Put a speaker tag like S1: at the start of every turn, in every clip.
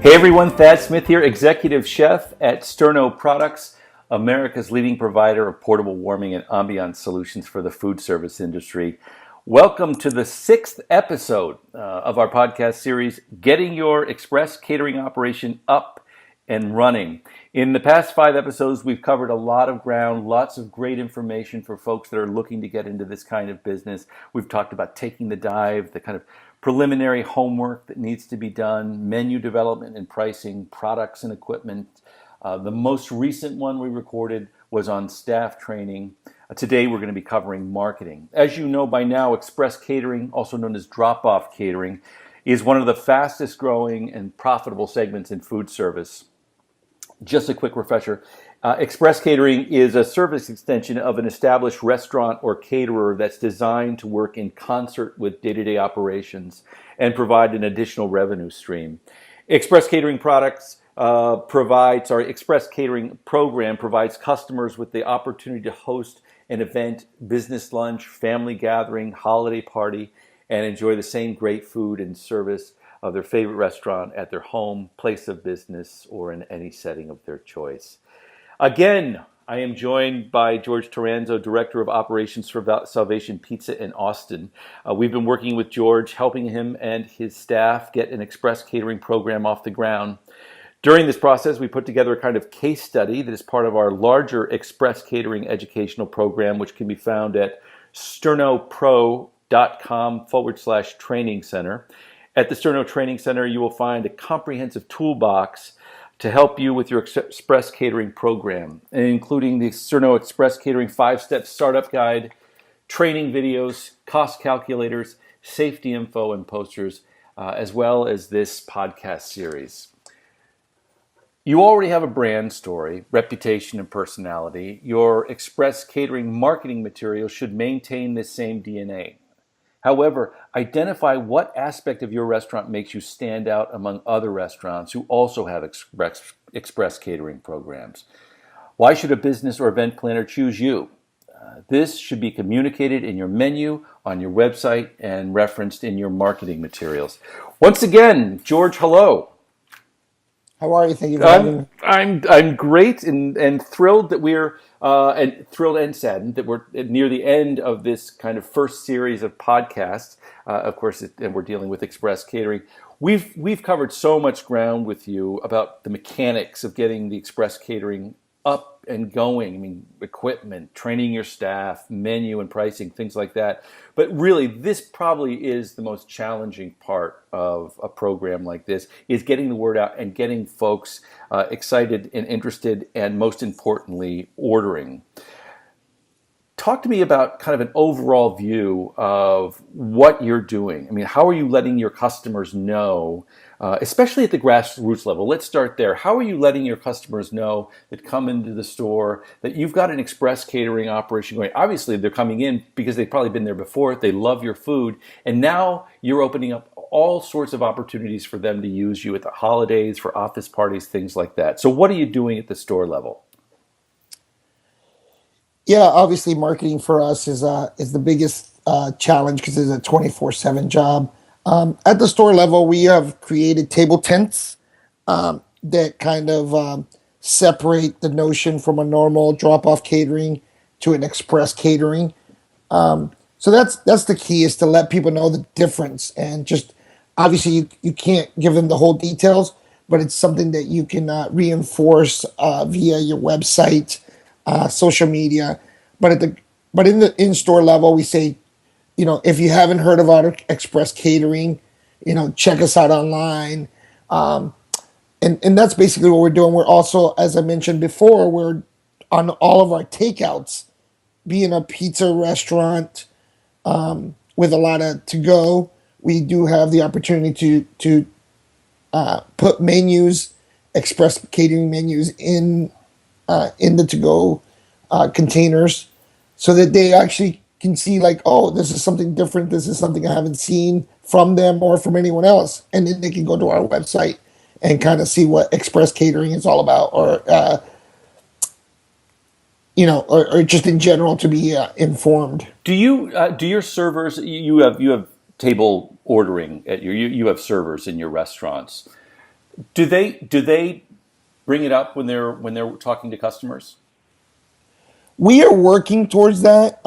S1: Hey everyone, Thad Smith here, Executive Chef at Sterno Products, America's leading provider of portable warming and ambiance solutions for the food service industry. Welcome to the 6th episode of our podcast series, Getting Your Express Catering Operation Up and Running. In the past 5 episodes, we've covered a lot of ground, lots of great information for folks that are looking to get into this kind of business. We've talked about taking the dive, the kind of preliminary homework that needs to be done, menu development and pricing, products and equipment. The most recent one we recorded was on staff training. Today we're going to be covering marketing. As you know by now, express catering, also known as drop-off catering, is one of the fastest growing and profitable segments in food service. Just a quick refresher. Express catering is a service extension of an established restaurant or caterer that's designed to work in concert with day-to-day operations and provide an additional revenue stream. Express catering Express catering program provides customers with the opportunity to host an event, business lunch, family gathering, holiday party, and enjoy the same great food and service of their favorite restaurant at their home, place of business, or in any setting of their choice. Again, I am joined by George Toranzo, Director of Operations for Salvation Pizza in Austin. We've been working with George, helping him and his staff get an express catering program off the ground. During this process, we put together a kind of case study that is part of our larger express catering educational program, which can be found at sternopro.com/training center. At the Sterno Training Center, you will find a comprehensive toolbox to help you with your express catering program, including the Sterno Express Catering 5-Step Startup Guide, training videos, cost calculators, safety info, and posters, as well as this podcast series. You already have a brand story, reputation, and personality. Your express catering marketing material should maintain this same DNA. However, identify what aspect of your restaurant makes you stand out among other restaurants who also have express catering programs. Why should a business or event planner choose you? This should be communicated in your menu, on your website, and referenced in your marketing materials. Once again, George, hello.
S2: How are you? Thank you for having me.
S1: I'm great and thrilled that thrilled and saddened that we're near the end of this kind of first series of podcasts. Of course, and we're dealing with express catering. We've covered so much ground with you about the mechanics of getting the express catering up and going. I mean, equipment, training your staff, menu and pricing, things like that. But really, this probably is the most challenging part of a program like this, is getting the word out and getting folks excited and interested, and most importantly, ordering. Talk to me about kind of an overall view of what you're doing. I mean, how are you letting your customers know, especially at the grassroots level? Let's start there. How are you letting your customers know that come into the store that you've got an express catering operation going? Obviously, they're coming in because they've probably been there before. They love your food. And now you're opening up all sorts of opportunities for them to use you at the holidays, for office parties, things like that. So what are you doing at the store level?
S2: Yeah, obviously, marketing for us is the biggest challenge because it's a 24/7 job. At the store level, we have created table tents that kind of separate the notion from a normal drop-off catering to an express catering. So that's the key, is to let people know the difference, and just obviously you can't give them the whole details, but it's something that you can reinforce via your website, social media. But in the in-store level, we say, if you haven't heard of our express catering, check us out online. And that's basically what we're doing. We're also, as I mentioned before, we're on all of our takeouts, being a pizza restaurant with a lot of to-go. We do have the opportunity to put menus, express catering menus in the to-go containers, so that they actually can see, like, oh, this is something different. This is something I haven't seen from them or from anyone else. And then they can go to our website and kind of see what express catering is all about, or or just in general to be informed.
S1: Do your servers? You have table ordering at you have servers in your restaurants. Do they bring it up when they're talking to customers?
S2: We are working towards that.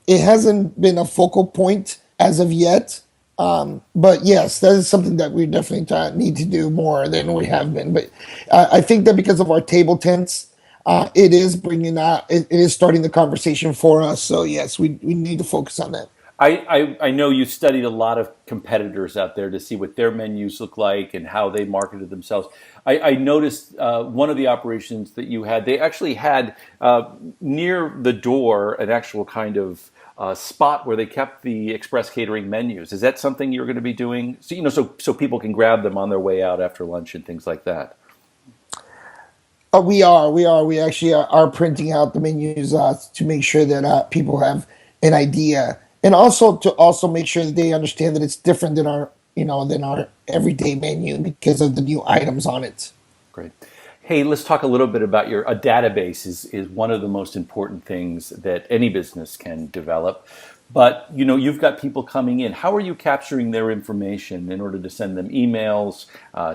S2: It hasn't been a focal point as of yet. But yes, that is something that we definitely need to do more than we have been. But I think that because of our table tents, it is bringing out, it is starting the conversation for us. So yes, we need to focus on that.
S1: I know you studied a lot of competitors out there to see what their menus look like and how they marketed themselves. I noticed one of the operations that you had, they actually had near the door an actual kind of spot where they kept the express catering menus. Is that something you're going to be doing? So, so people can grab them on their way out after lunch and things like that.
S2: We actually are printing out the menus to make sure that people have an idea, and also to also make sure that they understand that it's different than our everyday menu because of the new items on it.
S1: Great. Hey, let's talk a little bit about a database is one of the most important things that any business can develop. But you've got people coming in. How are you capturing their information in order to send them emails,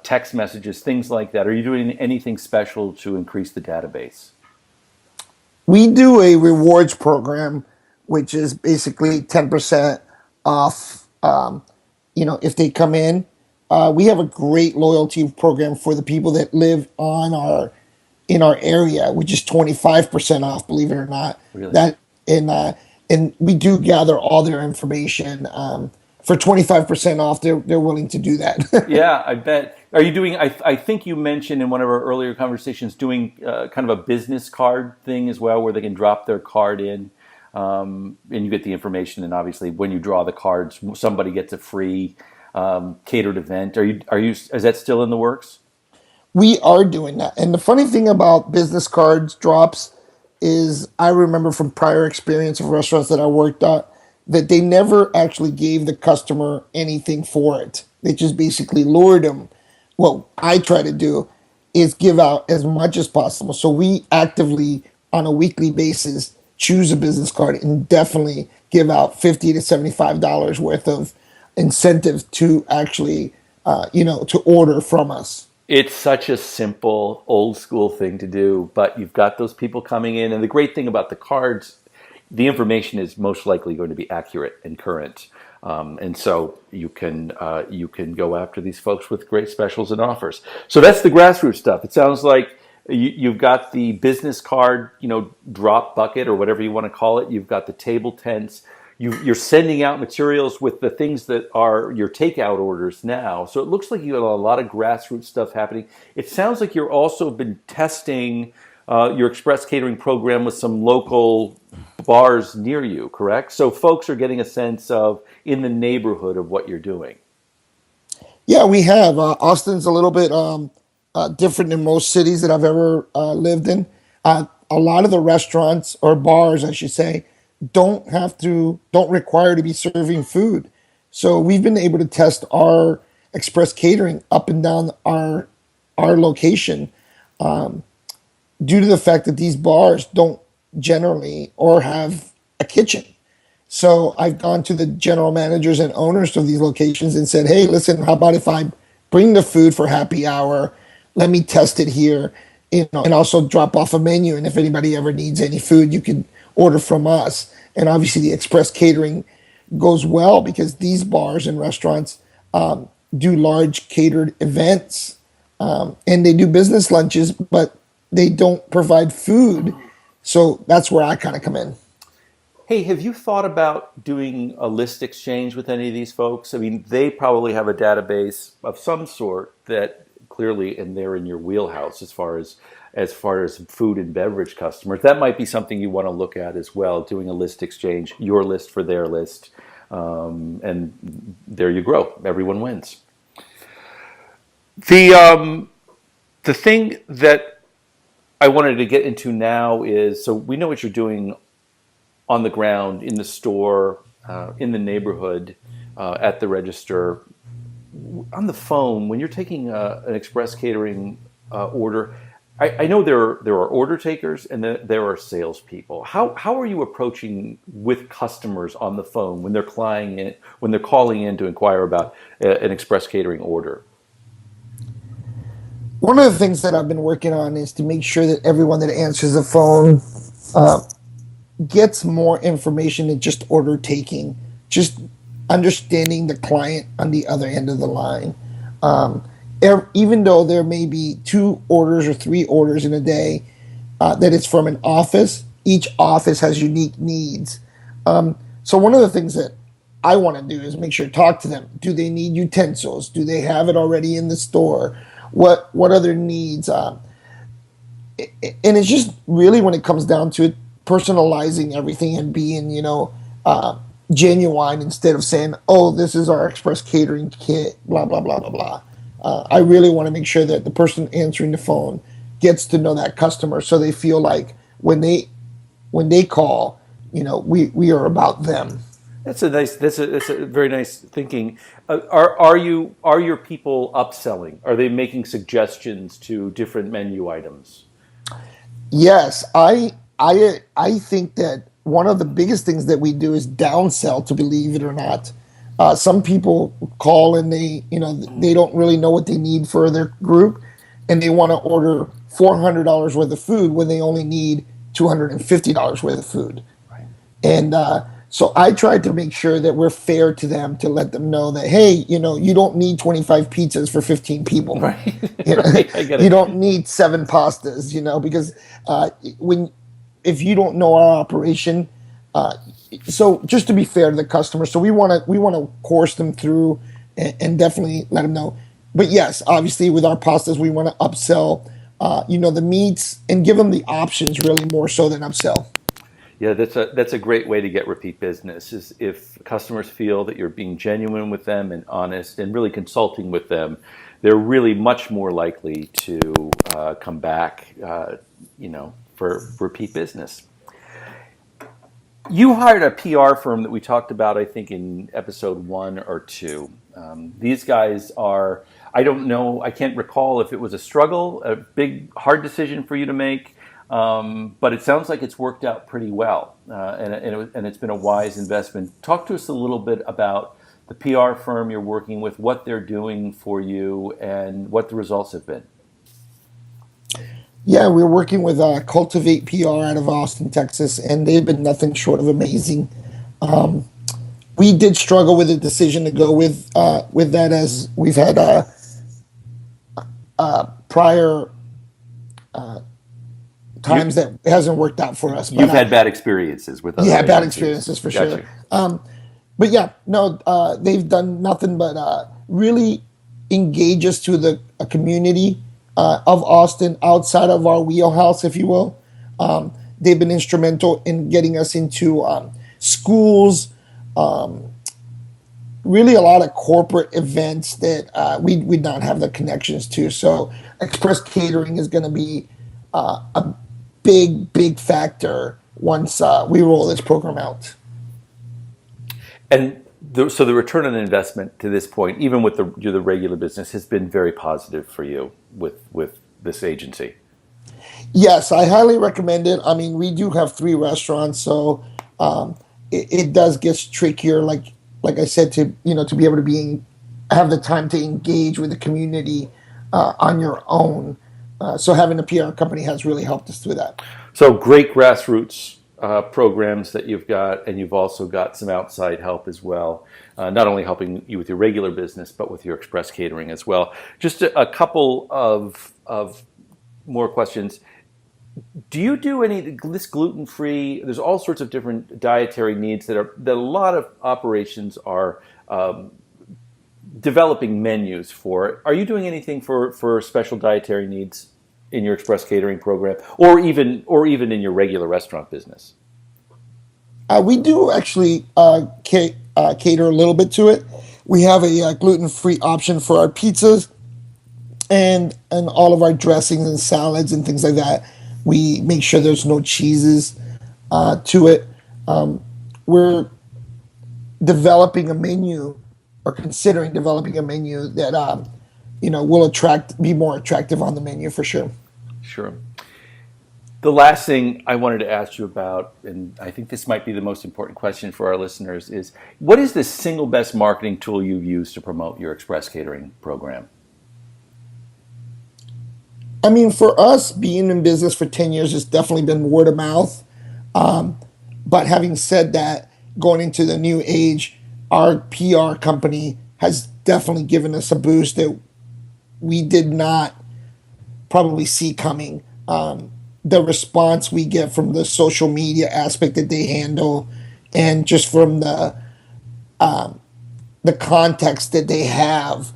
S1: text messages, things like that? Are you doing anything special to increase the database?
S2: We do a rewards program, which is basically 10% off. If they come in, we have a great loyalty program for the people that live on our in our area, which is 25% off. Believe it or not,
S1: Really?
S2: that and we do gather all their information for 25% off. They're willing to do that.
S1: Yeah, I bet. Are you doing? I think you mentioned in one of our earlier conversations doing kind of a business card thing as well, where they can drop their card in, and you get the information. And obviously, when you draw the cards, somebody gets a free catered event. Are you? Is that still in the works?
S2: We are doing that. And the funny thing about business cards drops is I remember from prior experience of restaurants that I worked at that they never actually gave the customer anything for it. They just basically lured them. What I try to do is give out as much as possible. So we actively, on a weekly basis, choose a business card and definitely give out $50 to $75 worth of incentive to actually, to order from us.
S1: It's such a simple, old school thing to do, but you've got those people coming in, and the great thing about the cards, the information is most likely going to be accurate and current, and so you can go after these folks with great specials and offers. So that's the grassroots stuff. It sounds like you've got the business card, drop bucket or whatever you want to call it. You've got the table tents. You're sending out materials with the things that are your takeout orders now. So it looks like you have a lot of grassroots stuff happening. It sounds like you're also been testing your express catering program with some local bars near you, correct? So folks are getting a sense of in the neighborhood of what you're doing.
S2: Yeah, we have. Austin's a little bit different than most cities that I've ever lived in. A lot of the restaurants or bars, I should say, don't require to be serving food. So we've been able to test our express catering up and down our location due to the fact that these bars don't generally or have a kitchen. So I've gone to the general managers and owners of these locations and said, "Hey, listen, how about if I bring the food for happy hour? Let me test it here, and also drop off a menu. And if anybody ever needs any food, you can order from us." And obviously, the express catering goes well because these bars and restaurants do large catered events, and they do business lunches, but they don't provide food. So that's where I kind of come in.
S1: Hey, have you thought about doing a list exchange with any of these folks? I mean, they probably have a database of some sort that clearly, and they're in your wheelhouse as far as food and beverage customers. That might be something you want to look at as well, doing a list exchange, your list for their list, and there you grow. Everyone wins. The thing that I wanted to get into now is so we know what you're doing on the ground, in the store, in the neighborhood, at the register, on the phone, when you're taking an express catering order. I know there are order takers and there are salespeople. How are you approaching with customers on the phone when they're calling in to inquire about an express catering order?
S2: one of the things that I've been working on is to make sure that everyone that answers the phone uh, gets more information than just order taking, just understanding the client on the other end of the line. Um, Even though there may be two orders or three orders in a day, that it's from an office, each office has unique needs. So one of the things that I want to do is make sure to talk to them. Do they need utensils? Do they have it already in the store? What other needs? And it's just really when it comes down to it, personalizing everything and being genuine instead of saying, "Oh, this is our express catering kit," blah blah blah blah blah. I really want to make sure that the person answering the phone gets to know that customer, so they feel like when they call, we are about them.
S1: That's a very nice thinking. Are your people upselling? Are they making suggestions to different menu items?
S2: Yes, I think that one of the biggest things that we do is downsell. To believe it or not, some people call and they don't really know what they need for their group, and they want to order $400 worth of food when they only need $250 worth of food.
S1: Right.
S2: And so I tried to make sure that we're fair to them, to let them know that, hey, you don't need 25 pizzas for 15 people.
S1: Right.
S2: You know,
S1: Right. I get
S2: you
S1: it.
S2: don't need seven pastas, because when if you don't know our operation, uh, so just to be fair to the customer, so we want to course them through and definitely let them know. But yes, obviously with our pastas, we want to upsell, the meats and give them the options really more so than upsell.
S1: Yeah, that's a great way to get repeat business. Is if customers feel that you're being genuine with them and honest and really consulting with them, they're really much more likely to come back, for repeat business. You hired a PR firm that we talked about, I think, in episode 1 or 2. These guys are, I don't know, I can't recall if it was a struggle, a big, hard decision for you to make, but it sounds like it's worked out pretty well, and it's been a wise investment. Talk to us a little bit about the PR firm you're working with, what they're doing for you, and what the results have been.
S2: Yeah, we're working with Cultivate PR out of Austin, Texas, and they've been nothing short of amazing. Um, we did struggle with the decision to go with that, as we've had prior
S1: You,
S2: times that it hasn't worked out for us. But
S1: you've had bad experiences with other
S2: yeah, bad
S1: agencies.
S2: experiences for sure.
S1: Gotcha.
S2: But yeah, no, they've done nothing but really engage us to the a community of Austin outside of our wheelhouse, if you will. They've been instrumental in getting us into schools, really a lot of corporate events that we would not have the connections to. So Express Catering is going to be a big, big factor once we roll this program out.
S1: And so the return on investment to this point, even with the regular business, has been very positive for you with this agency.
S2: Yes, I highly recommend it. I mean, we do have three restaurants, so it does get trickier. Like I said, to be able to have the time to engage with the community on your own. So having a PR company has really helped us through that.
S1: So great grassroots programs that you've got, and you've also got some outside help as well. Not only helping you with your regular business, but with your express catering as well. Just a couple of more questions. Do you do any this gluten free? There's all sorts of different dietary needs that a lot of operations are developing menus for. Are you doing anything for special dietary needs in your express catering program, or even in your regular restaurant business?
S2: We do actually cater a little bit to it. We have a gluten-free option for our pizzas and all of our dressings and salads and things like that. We make sure there's no cheeses to it. We're developing a menu, or considering developing a menu that will be more attractive on the menu for sure.
S1: Sure. The last thing I wanted to ask you about, and I think this might be the most important question for our listeners, is what is the single best marketing tool you've used to promote your express catering program?
S2: I mean, for us, being in business for 10 years has definitely been word of mouth. But having said that, going into the new age, our PR company has definitely given us a boost that we did not probably see coming. The response we get from the social media aspect that they handle, and just from the context that they have,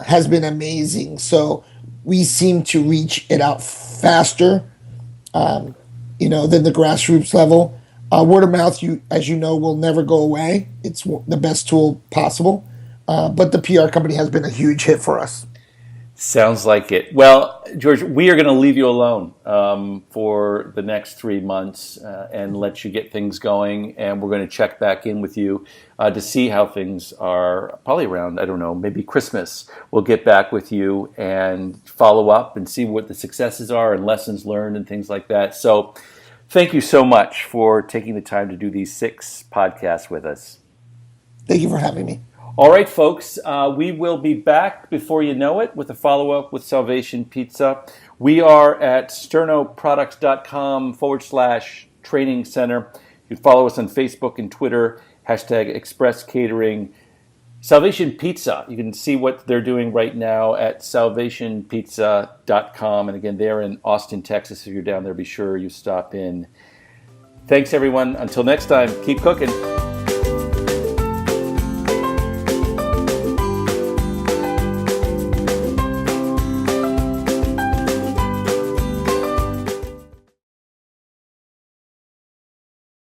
S2: has been amazing. So we seem to reach it out faster, than the grassroots level. Word of mouth, as you know, will never go away. It's the best tool possible. But the PR company has been a huge hit for us.
S1: Sounds like it. Well, George, we are going to leave you alone for the next 3 months and let you get things going. And we're going to check back in with you to see how things are probably around, I don't know, maybe Christmas. We'll get back with you and follow up and see what the successes are and lessons learned and things like that. So thank you so much for taking the time to do these 6 podcasts with us.
S2: Thank you for having me.
S1: All right, folks, we will be back before you know it with a follow-up with Salvation Pizza. We are at sternoproducts.com/training center. You can follow us on Facebook and Twitter, #Express Catering. Salvation Pizza, you can see what they're doing right now at salvationpizza.com. And again, they're in Austin, Texas. If you're down there, be sure you stop in. Thanks, everyone. Until next time, keep cooking.